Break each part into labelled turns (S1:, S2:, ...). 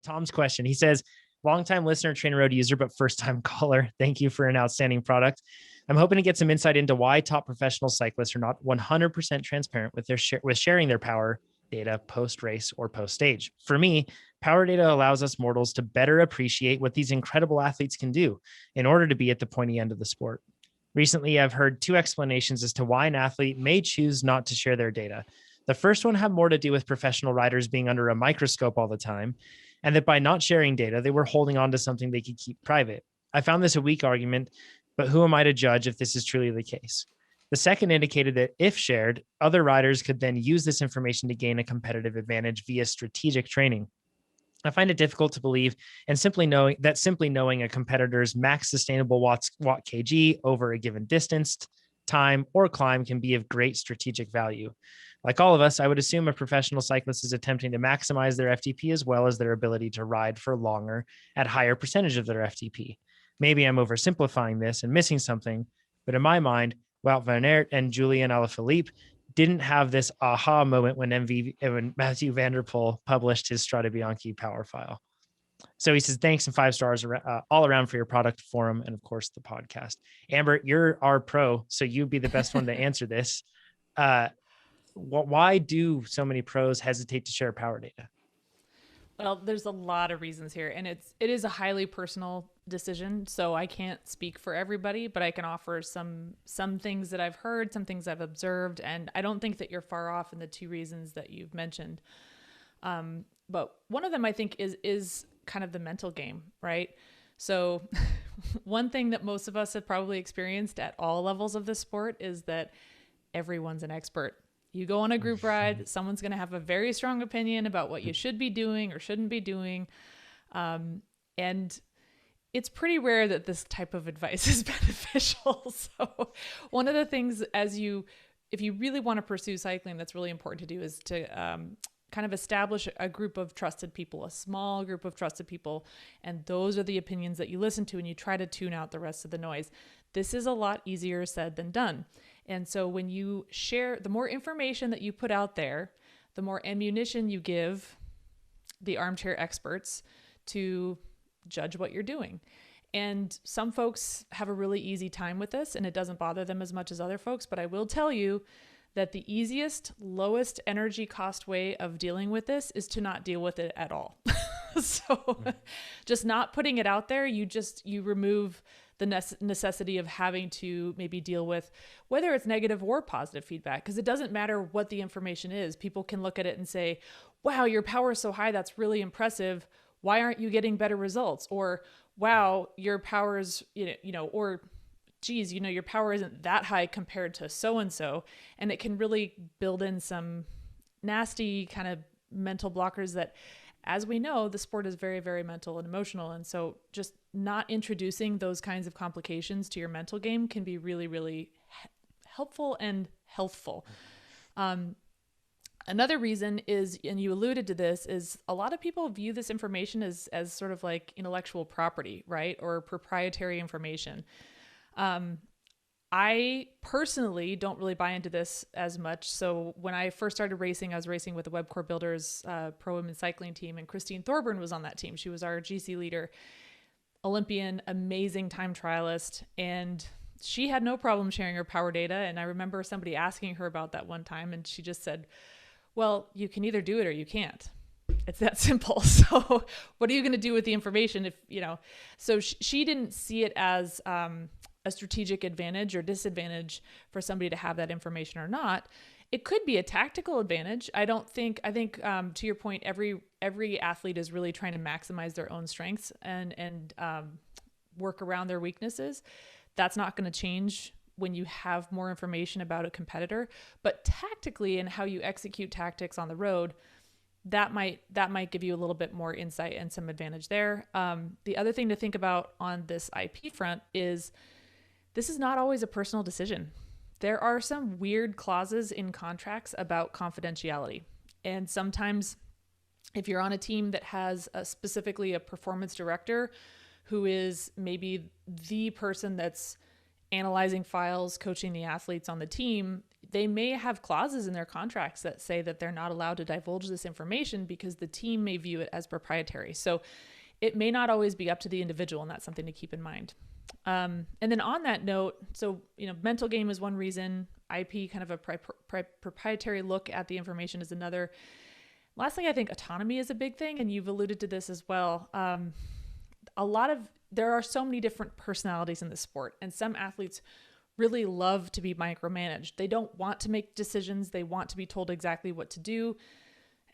S1: Tom's question. He says, longtime listener, TrainerRoad user, but first time caller. Thank you for an outstanding product. I'm hoping to get some insight into why top professional cyclists are not 100% transparent with with sharing their power data post race or post stage. For me, power data allows us mortals to better appreciate what these incredible athletes can do in order to be at the pointy end of the sport. Recently, I've heard two explanations as to why an athlete may choose not to share their data. The first one had more to do with professional riders being under a microscope all the time, and that by not sharing data, they were holding on to something they could keep private. I found this a weak argument, but who am I to judge if this is truly the case? The second indicated that if shared, other riders could then use this information to gain a competitive advantage via strategic training. I find it difficult to believe and simply knowing a competitor's max sustainable watt kg over a given distance, time, or climb can be of great strategic value. Like all of us, I would assume a professional cyclist is attempting to maximize their FTP as well as their ability to ride for longer at higher percentage of their FTP. Maybe I'm oversimplifying this and missing something, but in my mind, Wout van Aert and Julian Alaphilippe didn't have this aha moment when Matthew van der Poel published his Strade Bianche power file. So he says, thanks and 5 stars all around for your product, forum, and of course the podcast. Amber, you're our pro, so you'd be the best one to answer this. Why do so many pros hesitate to share power data?
S2: Well, there's a lot of reasons here, and it is a highly personal decision, so I can't speak for everybody, but I can offer some things that I've heard, some things I've observed, and I don't think that you're far off in the two reasons that you've mentioned. But one of them I think is kind of the mental game, right? So one thing that most of us have probably experienced at all levels of the sport is that everyone's an expert. You go on a group ride, someone's going to have a very strong opinion about what you should be doing or shouldn't be doing. And it's pretty rare that this type of advice is beneficial. So one of the things if you really want to pursue cycling, that's really important to do is to kind of establish a group of trusted people, a small group of trusted people. And those are the opinions that you listen to, and you try to tune out the rest of the noise. This is a lot easier said than done. And so when you share, the more information that you put out there, the more ammunition you give the armchair experts to judge what you're doing. And some folks have a really easy time with this and it doesn't bother them as much as other folks. But I will tell you that the easiest, lowest energy cost way of dealing with this is to not deal with it at all. So just not putting it out there, you remove the necessity of having to maybe deal with whether it's negative or positive feedback, because it doesn't matter what the information is. People can look at it and say, wow, your power is so high. That's really impressive. Why aren't you getting better results? Or, wow, your power is, or geez, your power isn't that high compared to so-and-so. And it can really build in some nasty kind of mental blockers that, as we know, the sport is very, very mental and emotional. And so just not introducing those kinds of complications to your mental game can be really, really helpful and healthful. Another reason is, and you alluded to this, is a lot of people view this information as sort of like intellectual property, right? Or proprietary information. I personally don't really buy into this as much. So when I first started racing, I was racing with the Webcore Builders Pro Women Cycling team, and Christine Thorburn was on that team. She was our GC leader, Olympian, amazing time trialist, and she had no problem sharing her power data. And I remember somebody asking her about that one time, and she just said, well, you can either do it or you can't. It's that simple. So what are you going to do with the information so she didn't see it as a strategic advantage or disadvantage for somebody to have that information or not. It could be a tactical advantage. I think to your point, every athlete is really trying to maximize their own strengths and work around their weaknesses. That's not going to change when you have more information about a competitor, but tactically and how you execute tactics on the road, that might give you a little bit more insight and some advantage there. The other thing to think about on this IP front is this is not always a personal decision. There are some weird clauses in contracts about confidentiality. And sometimes if you're on a team that has specifically a performance director who is maybe the person that's analyzing files, coaching the athletes on the team, they may have clauses in their contracts that say that they're not allowed to divulge this information because the team may view it as proprietary. So it may not always be up to the individual, and that's something to keep in mind. And then on that note, so, mental game is one reason. IP, kind of a proprietary look at the information, is another. Last thing, I think autonomy is a big thing, and you've alluded to this as well. There are so many different personalities in the sport, and some athletes really love to be micromanaged. They don't want to make decisions. They want to be told exactly what to do,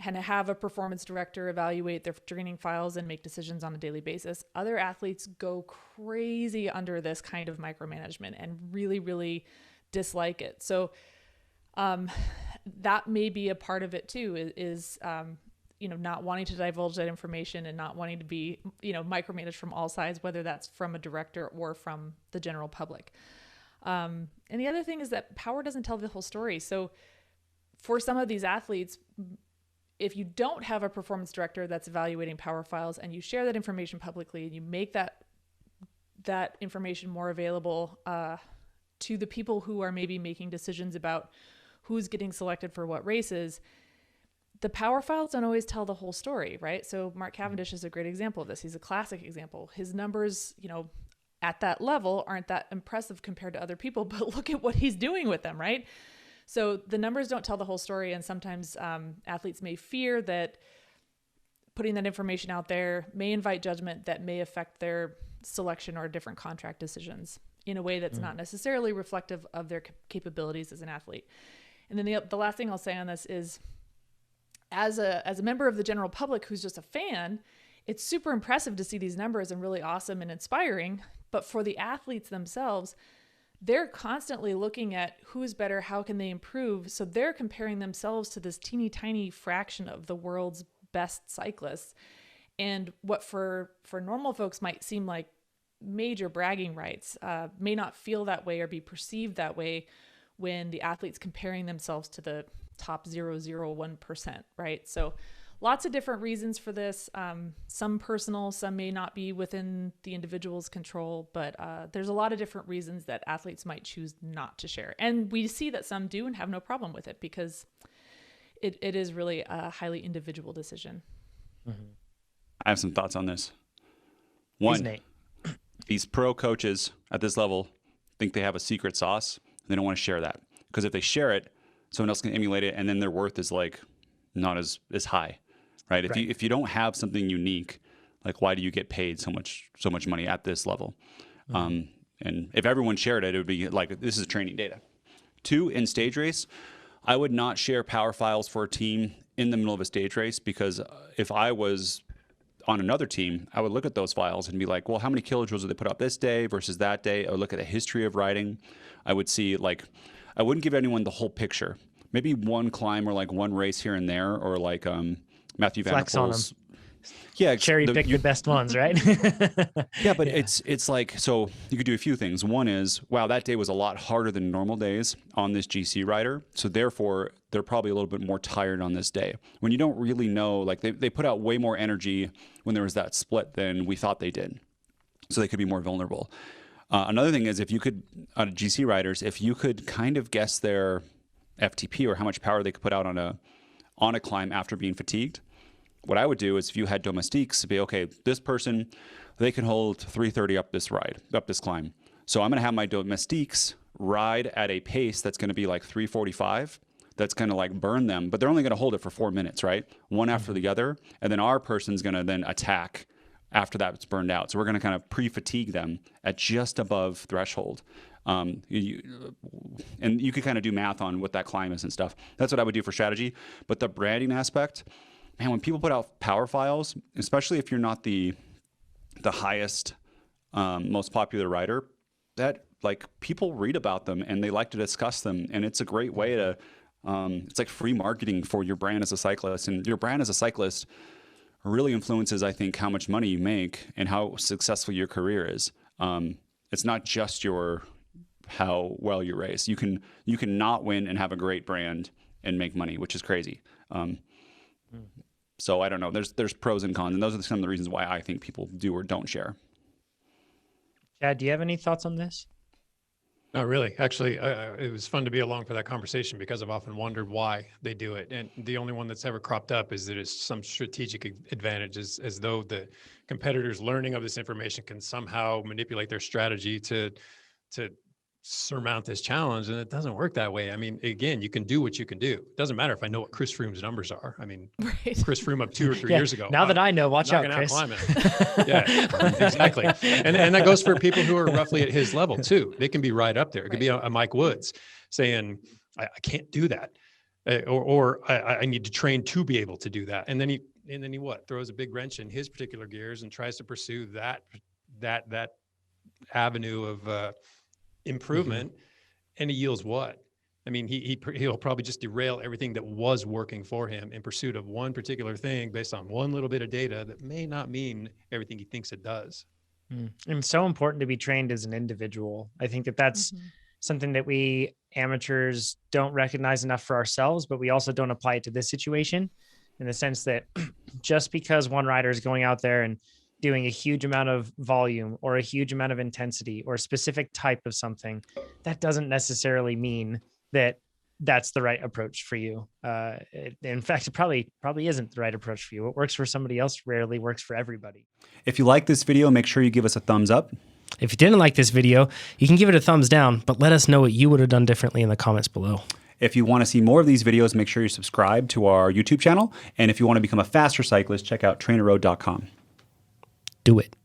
S2: and have a performance director evaluate their training files and make decisions on a daily basis. Other athletes go crazy under this kind of micromanagement and really, really dislike it. So that may be a part of it too, is not wanting to divulge that information and not wanting to be, micromanaged from all sides, whether that's from a director or from the general public. And the other thing is that power doesn't tell the whole story. So for some of these athletes, if you don't have a performance director that's evaluating power files and you share that information publicly and you make that information more available to the people who are maybe making decisions about who's getting selected for what races, the power files don't always tell the whole story, right? So Mark Cavendish is a great example of this. He's a classic example. His numbers, at that level aren't that impressive compared to other people, but look at what he's doing with them, right? So the numbers don't tell the whole story, and sometimes athletes may fear that putting that information out there may invite judgment that may affect their selection or different contract decisions in a way that's not necessarily reflective of their capabilities as an athlete. And then the last thing I'll say on this is, as a member of the general public who's just a fan, it's super impressive to see these numbers and really awesome and inspiring. But for the athletes themselves, they're constantly looking at who's better, how can they improve. So they're comparing themselves to this teeny tiny fraction of the world's best cyclists. And what for normal folks might seem like major bragging rights may not feel that way or be perceived that way when the athlete's comparing themselves to the top 0.001%, right? So lots of different reasons for this. Some personal, some may not be within the individual's control, but there's a lot of different reasons that athletes might choose not to share. And we see that some do and have no problem with it because it is really a highly individual decision.
S3: Mm-hmm. I have some thoughts on this. One, these pro coaches at this level think they have a secret sauce. They don't want to share that because if they share it, someone else can emulate it, and then their worth is like not as high, right? If you don't have something unique, like why do you get paid so much money at this level? Mm-hmm. And if everyone shared it, it would be like this is training data. 2, in stage race, I would not share power files for a team in the middle of a stage race because if I was on another team, I would look at those files and be like, well, how many kilojoules did they put up this day versus that day? I would look at the history of riding. I would see, like, I wouldn't give anyone the whole picture. Maybe one climb or like one race here and there, or like Matthew Van Der Poel's. Yeah,
S1: cherry pick the best ones, right?
S3: Yeah, but it's like, so you could do a few things. One is, wow, that day was a lot harder than normal days on this GC rider, so therefore they're probably a little bit more tired on this day. When you don't really know, like they put out way more energy when there was that split than we thought they did, so they could be more vulnerable. Another thing is, if you could, GC riders, if you could kind of guess their FTP or how much power they could put out on a climb after being fatigued. What I would do is, if you had domestiques, be okay, this person, they can hold 330 up this climb. So I'm going to have my domestiques ride at a pace that's going to be like 345. That's going to like burn them, but they're only going to hold it for 4 minutes, right? One after the other. And then our person's going to then attack after that's burned out. So we're going to kind of pre-fatigue them at just above threshold. And you could kind of do math on what that climb is and stuff. That's what I would do for strategy. But the branding aspect, man, when people put out power files, especially if you're not the highest, most popular rider, that like people read about them and they like to discuss them. And it's a great way to, it's like free marketing for your brand as a cyclist. And your brand as a cyclist really influences, I think, how much money you make and how successful your career is. It's not just how well you race. You can not win and have a great brand and make money, which is crazy. So I don't know. There's pros and cons, and those are some of the reasons why I think people do or don't share.
S1: Chad, do you have any thoughts on this?
S4: Not really. Actually, it was fun to be along for that conversation because I've often wondered why they do it. And the only one that's ever cropped up is that it's some strategic advantage, as though the competitors learning of this information can somehow manipulate their strategy to surmount this challenge. And it doesn't work that way. I mean, again, you can do what you can do. It doesn't matter if I know what Chris Froome's numbers are. I mean, Chris Froome up 2 or 3 years ago.
S1: Now that I know, watch out, Chris.
S4: Yeah, exactly. And that goes for people who are roughly at his level too. They can be right up there. It could be a Mike Woods saying, I can't do that. Or I need to train to be able to do that. And then he what? Throws a big wrench in his particular gears and tries to pursue that avenue of improvement, and he yields what? I mean, he'll probably just derail everything that was working for him in pursuit of one particular thing based on one little bit of data that may not mean everything he thinks it does.
S1: And it's so important to be trained as an individual. I think that's something that we amateurs don't recognize enough for ourselves, but we also don't apply it to this situation, in the sense that just because one rider is going out there and doing a huge amount of volume or a huge amount of intensity or a specific type of something, that doesn't necessarily mean that that's the right approach for you. In fact, it probably isn't the right approach for you. What works for somebody else rarely works for everybody.
S3: If you like this video, make sure you give us a thumbs up.
S5: If you didn't like this video, you can give it a thumbs down, but let us know what you would have done differently in the comments below.
S3: If you want to see more of these videos, make sure you subscribe to our YouTube channel. And if you want to become a faster cyclist, check out TrainerRoad.com.
S5: Do it.